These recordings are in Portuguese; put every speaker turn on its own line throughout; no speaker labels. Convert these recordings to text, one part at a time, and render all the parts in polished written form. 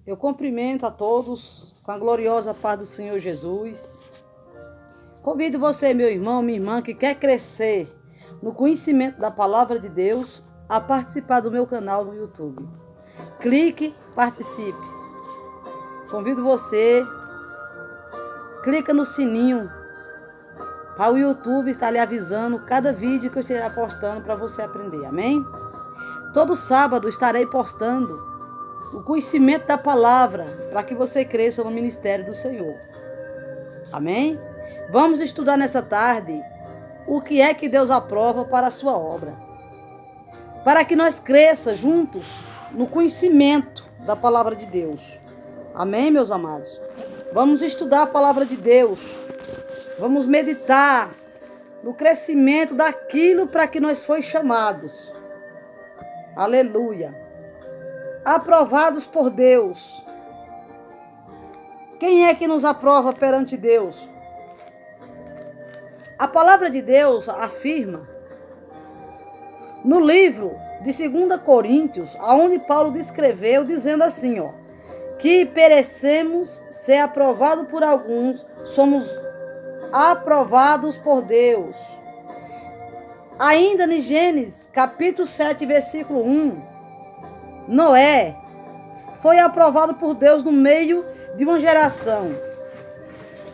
Eu cumprimento a todos com a gloriosa paz do Senhor Jesus. Convido você, meu irmão, minha irmã, que quer crescer no conhecimento da palavra de Deus, a participar do meu canal no YouTube. Clique, participe. Convido você, clica no sininho para o YouTube estar lhe avisando cada vídeo que eu estiver postando para você aprender. Amém? Todo sábado estarei postando o conhecimento da palavra para que você cresça no ministério do Senhor. Amém? Vamos estudar nessa tarde o que é que Deus aprova para a sua obra. Para que nós cresçamos juntos no conhecimento da palavra de Deus. Amém, meus amados? Vamos estudar a palavra de Deus. Vamos meditar no crescimento daquilo para que nós fomos chamados. Aleluia. Aprovados por Deus. Quem é que nos aprova perante Deus? A palavra de Deus afirma no livro de 2 Coríntios, onde Paulo descreveu, dizendo assim, que perecemos ser aprovados por alguns, somos aprovados por Deus. Ainda em Gênesis, capítulo 7, versículo 1, Noé foi aprovado por Deus no meio de uma geração.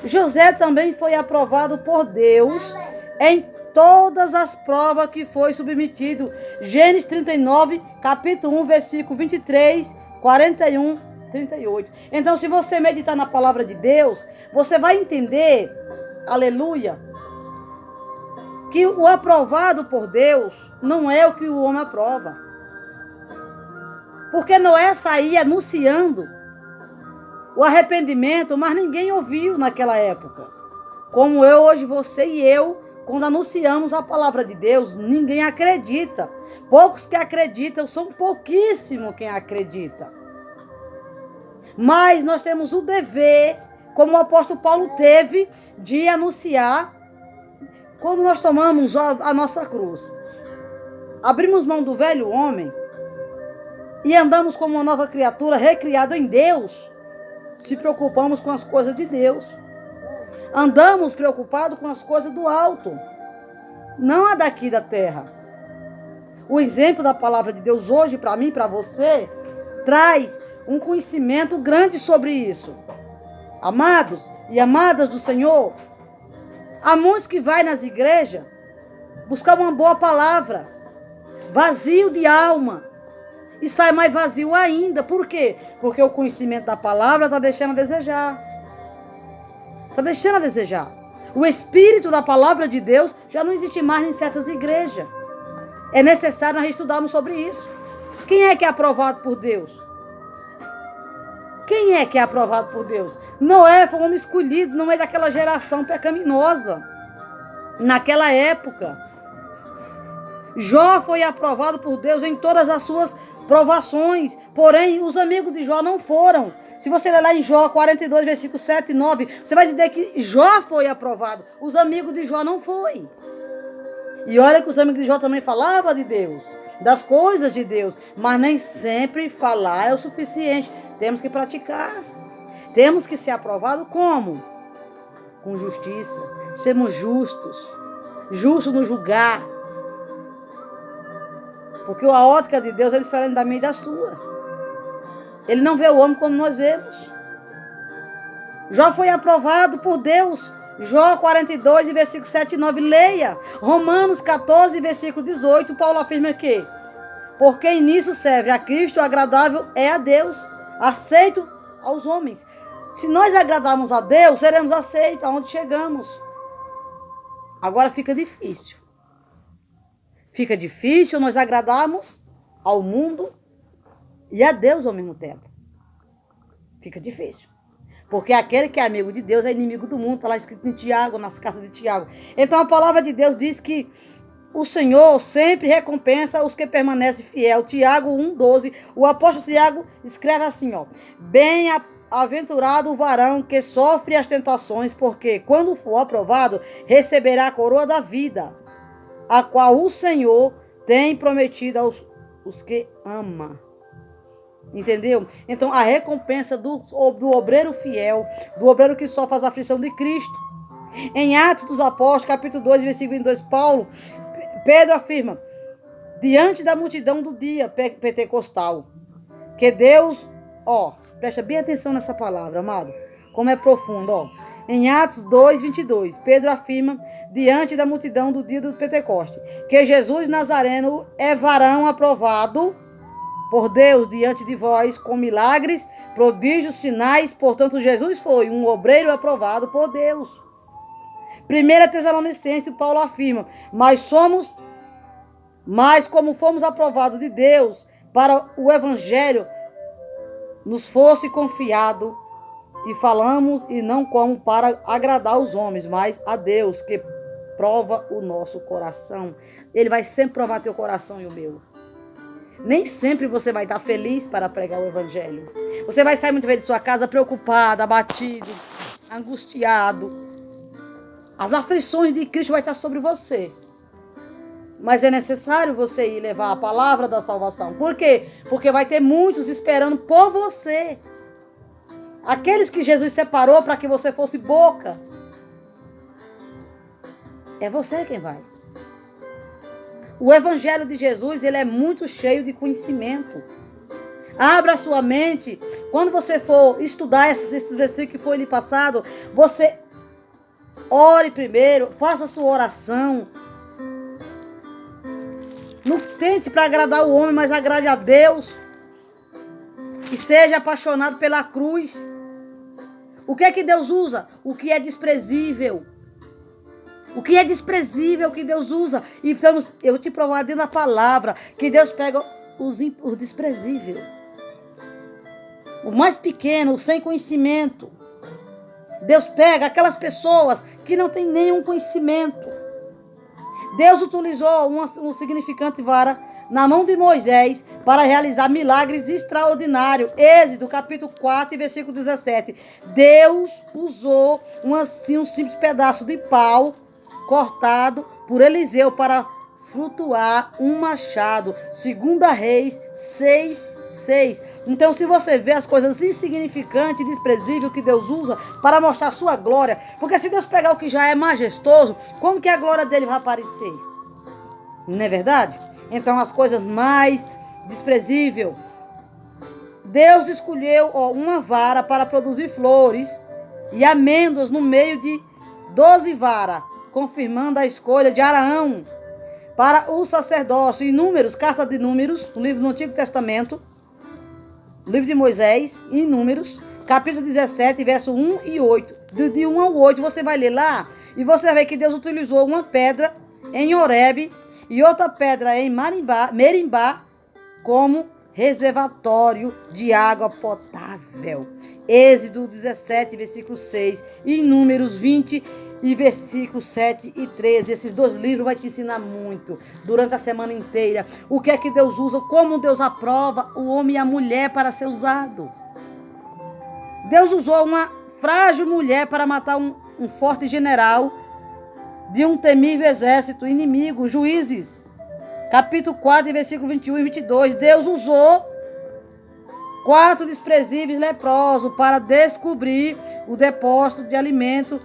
José também foi aprovado por Deus em todas as provas que foi submetido. Gênesis 39, capítulo 1, versículo 23, 41, 38. Então, se você meditar na palavra de Deus, você vai entender, aleluia, que o aprovado por Deus não é o que o homem aprova. Porque Noé saía anunciando o arrependimento, mas ninguém ouviu naquela época. Como eu, hoje, você e eu, quando anunciamos a palavra de Deus, ninguém acredita. Poucos que acreditam, são pouquíssimos quem acredita. Mas nós temos o dever, como o apóstolo Paulo teve, de anunciar quando nós tomamos a nossa cruz. Abrimos mão do velho homem e andamos como uma nova criatura recriada em Deus. Se preocupamos com as coisas de Deus. Andamos preocupados com as coisas do alto, não a daqui da terra. O exemplo da palavra de Deus hoje, para mim e para você, traz um conhecimento grande sobre isso. Amados e amadas do Senhor, há muitos que vai nas igrejas buscar uma boa palavra, vazio de alma, e sai mais vazio ainda. Por quê? Porque o conhecimento da palavra está deixando a desejar. Está deixando a desejar. O espírito da palavra de Deus já não existe mais em certas igrejas. É necessário nós estudarmos sobre isso. Quem é que é aprovado por Deus? Quem é que é aprovado por Deus? Noé foi um homem escolhido no meio daquela geração pecaminosa. Naquela época. Jó foi aprovado por Deus em todas as suas provações, porém os amigos de Jó não foram. Se você ler lá em Jó 42, versículos 7 e 9, você vai dizer que Jó foi aprovado, os amigos de Jó não foi. E olha que os amigos de Jó também falavam de Deus, das coisas de Deus, mas nem sempre falar é o suficiente, temos que praticar, temos que ser aprovados como? Com justiça, sermos justos no julgar. Porque a ótica de Deus é diferente da minha e da sua. Ele não vê o homem como nós vemos. Jó foi aprovado por Deus. Jó 42, versículo 7 e 9. Leia. Romanos 14, versículo 18. Paulo afirma que porque nisso serve a Cristo, agradável é a Deus, aceito aos homens. Se nós agradarmos a Deus, seremos aceitos aonde chegamos. Agora fica difícil. Fica difícil nós agradarmos ao mundo e a Deus ao mesmo tempo. Fica difícil. Porque aquele que é amigo de Deus é inimigo do mundo. Está lá escrito em Tiago, nas cartas de Tiago. Então a palavra de Deus diz que o Senhor sempre recompensa os que permanecem fiel. Tiago 1,12. O apóstolo Tiago escreve assim, bem-aventurado o varão que sofre as tentações, porque quando for aprovado, receberá a coroa da vida, a qual o Senhor tem prometido aos que ama. Entendeu? Então, a recompensa do obreiro fiel, do obreiro que sofre as aflições de Cristo. Em Atos dos Apóstolos, capítulo 2, versículo 22, Pedro afirma, diante da multidão do dia pentecostal, que Deus, presta bem atenção nessa palavra, amado, como é profundo, Em Atos 2, 22, Pedro afirma, diante da multidão do dia do Pentecoste, que Jesus Nazareno é varão aprovado por Deus diante de vós, com milagres, prodígios, sinais. Portanto, Jesus foi um obreiro aprovado por Deus. 1 Tessalonicenses, Paulo afirma, mas como fomos aprovados de Deus para o evangelho, nos fosse confiado, e falamos, e não como para agradar os homens, mas a Deus, que prova o nosso coração. Ele vai sempre provar teu coração e o meu. Nem sempre você vai estar feliz para pregar o evangelho. Você vai sair muitas vezes de sua casa preocupado, abatido, angustiado. As aflições de Cristo vai estar sobre você. Mas é necessário você ir levar a palavra da salvação. Por quê? Porque vai ter muitos esperando por você. Aqueles que Jesus separou para que você fosse boca. É você quem vai. O evangelho de Jesus, ele é muito cheio de conhecimento. Abra sua mente. Quando você for estudar esses versículos que foi lhe passado, você ore primeiro, faça sua oração. Não tente para agradar o homem, mas agrade a Deus. E seja apaixonado pela cruz. O que é que Deus usa? O que é desprezível. O que é desprezível que Deus usa. E eu te provar dentro da palavra que Deus pega o desprezível. O mais pequeno, o sem conhecimento. Deus pega aquelas pessoas que não têm nenhum conhecimento. Deus utilizou um significante vara na mão de Moisés para realizar milagres extraordinários. Êxodo, capítulo 4, versículo 17. Deus usou um simples pedaço de pau cortado por Eliseu para flutuar um machado. 2 Reis 6:6. Então, se você vê as coisas insignificantes e desprezíveis que Deus usa para mostrar a sua glória, porque se Deus pegar o que já é majestoso, como que a glória dele vai aparecer? Não é verdade? Então, as coisas mais desprezíveis. Deus escolheu uma vara para produzir flores e amêndoas no meio de 12 varas, confirmando a escolha de Araão para o sacerdócio. Em Números, carta de Números, no livro do Antigo Testamento, livro de Moisés, em Números, capítulo 17, verso 1 e 8. De 1 ao 8, você vai ler lá e você vai ver que Deus utilizou uma pedra em Horebe e outra pedra em Merimbá como reservatório de água potável. Êxodo 17, versículo 6 e Números 20 e versículos 7 e 13. Esses dois livros vão te ensinar muito durante a semana inteira. O que é que Deus usa, como Deus aprova o homem e a mulher para ser usado. Deus usou uma frágil mulher para matar um forte general de um temível exército inimigo. Juízes, capítulo 4, versículo 21 e 22. Deus usou 4 desprezíveis leprosos para descobrir o depósito de alimento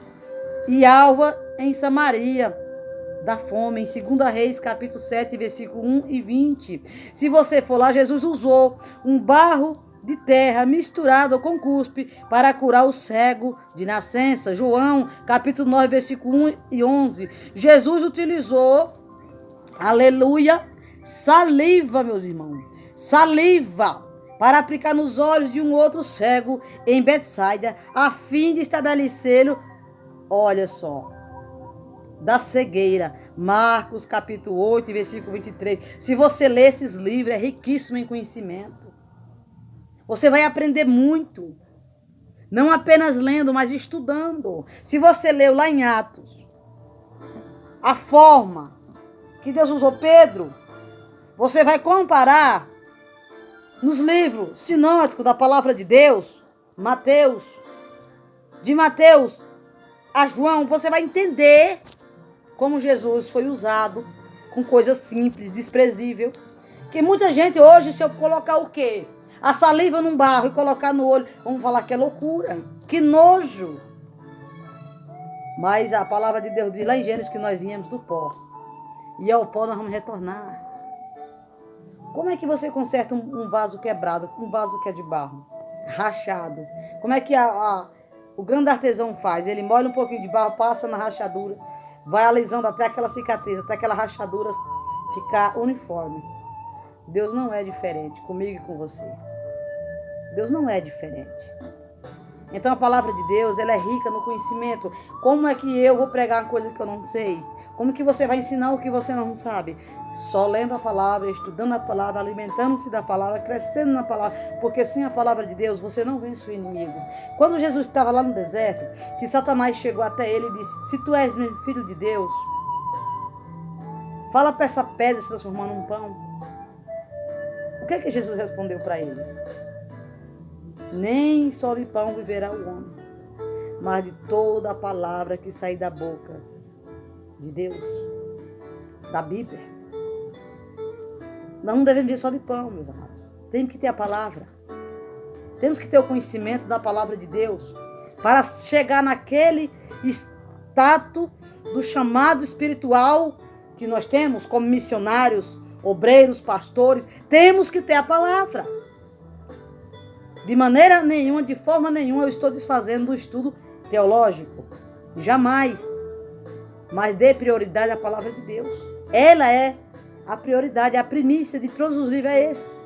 e alva em Samaria da fome. Em 2 Reis, capítulo 7, versículo 1 e 20. Se você for lá, Jesus usou um barro de terra misturado com cuspe para curar o cego de nascença. João, capítulo 9, versículo 1 e 11. Jesus utilizou, aleluia, saliva, meus irmãos. Saliva para aplicar nos olhos de um outro cego em Betsaida, a fim de estabelecê-lo, olha só, da cegueira. Marcos, capítulo 8, versículo 23. Se você ler esses livros, é riquíssimo em conhecimento. Você vai aprender muito. Não apenas lendo, mas estudando. Se você leu lá em Atos, a forma que Deus usou Pedro, você vai comparar nos livros sinóticos da palavra de Deus, de Mateus a João, você vai entender como Jesus foi usado com coisas simples, desprezível. Que muita gente hoje, se eu colocar o quê? a saliva num barro e colocar no olho. Vamos falar que é loucura. Que nojo. Mas a palavra de Deus diz lá em Gênesis que nós viemos do pó. E ao pó nós vamos retornar. Como é que você conserta um vaso quebrado, um vaso que é de barro, rachado? Como é que o grande artesão faz? Ele molha um pouquinho de barro, passa na rachadura, vai alisando até aquela cicatriz, até aquela rachadura ficar uniforme. Deus não é diferente comigo e com você. Deus não é diferente. Então a palavra de Deus, ela é rica no conhecimento. Como é que eu vou pregar uma coisa que eu não sei? Como que você vai ensinar o que você não sabe? Só lendo a palavra, estudando a palavra, alimentando-se da palavra, crescendo na palavra. Porque sem a palavra de Deus, você não vence o inimigo. Quando Jesus estava lá no deserto, que Satanás chegou até ele e disse: se tu és meu filho de Deus, fala para essa pedra se transformar num pão. O que é que Jesus respondeu para ele? Nem só de pão viverá o homem, mas de toda a palavra que sair da boca de Deus, da Bíblia. Nós não devemos viver só de pão, meus amados. Temos que ter a palavra. Temos que ter o conhecimento da palavra de Deus para chegar naquele status do chamado espiritual que nós temos como missionários, obreiros, pastores. Temos que ter a palavra. De maneira nenhuma, de forma nenhuma, eu estou desfazendo do estudo teológico. Jamais. Mas dê prioridade à palavra de Deus. Ela é a prioridade, a primícia de todos os livros é esse.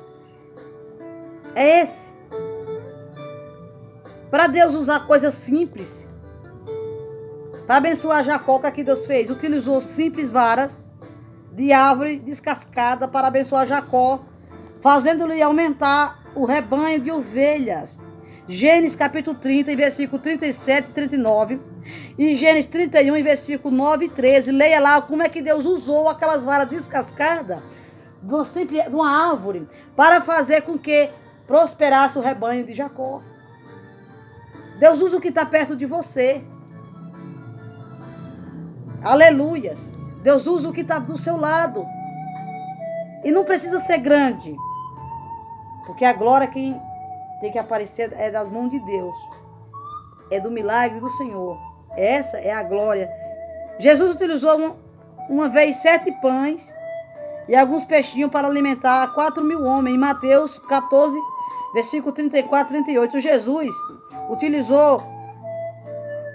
É esse. Para Deus usar coisas simples. Para abençoar Jacó, o que aqui Deus fez? Utilizou simples varas de árvore descascada para abençoar Jacó, fazendo-lhe aumentar o rebanho de ovelhas. Gênesis capítulo 30, versículo 37 e 39. E Gênesis 31, versículo 9 e 13. Leia lá como é que Deus usou aquelas varas descascadas de uma árvore para fazer com que prosperasse o rebanho de Jacó. Deus usa o que está perto de você. Aleluias. Deus usa o que está do seu lado. E não precisa ser grande. Porque a glória que tem que aparecer é das mãos de Deus. É do milagre do Senhor. Essa é a glória. Jesus utilizou uma vez 7 pães e alguns peixinhos para alimentar 4.000 homens. Em Mateus 14, versículo 34 e 38. Jesus utilizou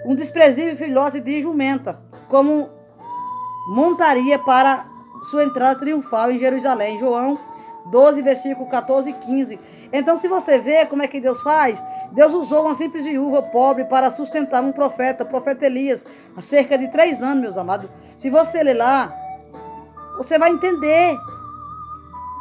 um desprezível filhote de jumenta como montaria para sua entrada triunfal em Jerusalém. João 12, versículo 14 e 15. Então, se você vê como é que Deus faz, Deus usou uma simples viúva pobre para sustentar um profeta, o profeta Elias, há cerca de 3 anos, meus amados. Se você ler lá, você vai entender.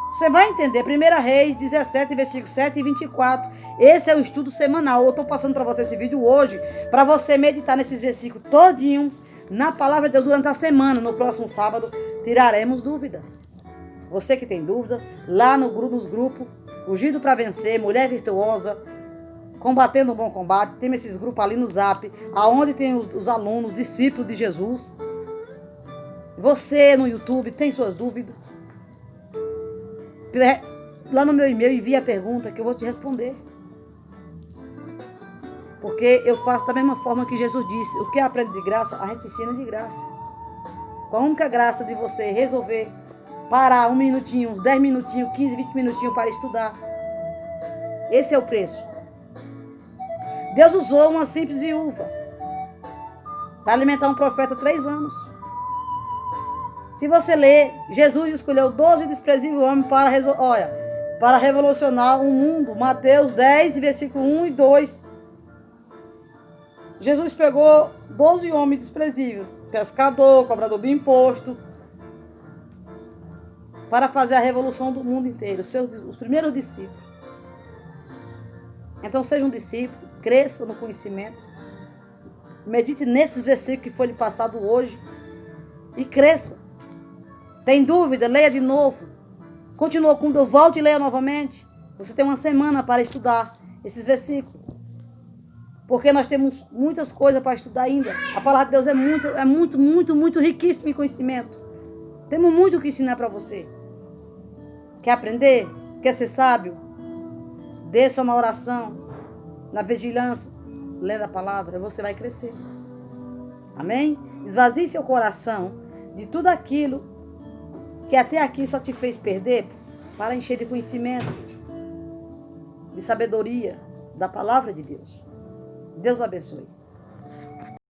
Você vai entender. 1 Reis 17, versículo 7 e 24. Esse é o estudo semanal. Eu estou passando para você esse vídeo hoje, para você meditar nesses versículos todinho, na palavra de Deus durante a semana. No próximo sábado, tiraremos dúvida. Você que tem dúvida, lá nos grupos, Ungido para Vencer, Mulher Virtuosa, Combatendo o Bom Combate, tem esses grupos ali no Zap, aonde tem os alunos, discípulos de Jesus. Você no YouTube tem suas dúvidas? Lá no meu e-mail envia a pergunta que eu vou te responder. Porque eu faço da mesma forma que Jesus disse, o que aprende de graça, a gente ensina de graça. Com a única graça de você resolver parar 1 minutinho, uns 10 minutinhos, 15, 20 minutinhos para estudar. Esse é o preço. Deus usou uma simples viúva para alimentar um profeta 3 anos. Se você ler, Jesus escolheu 12 desprezíveis homens para revolucionar o mundo. Mateus 10, versículo 1 e 2. Jesus pegou 12 homens desprezíveis, pescador, cobrador de imposto, para fazer a revolução do mundo inteiro, os primeiros discípulos. Então seja um discípulo, cresça no conhecimento, medite nesses versículos que foi lhe passado hoje e cresça. Tem dúvida? Leia de novo. Continua com Deus, volte e leia novamente. Você tem uma semana para estudar esses versículos. Porque nós temos muitas coisas para estudar ainda. A palavra de Deus é muito riquíssima em conhecimento. Temos muito o que ensinar para você. Quer aprender? Quer ser sábio? Desça na oração, na vigilância, lendo a palavra, você vai crescer. Amém? Esvazie seu coração de tudo aquilo que até aqui só te fez perder, para encher de conhecimento, de sabedoria da palavra de Deus. Deus abençoe.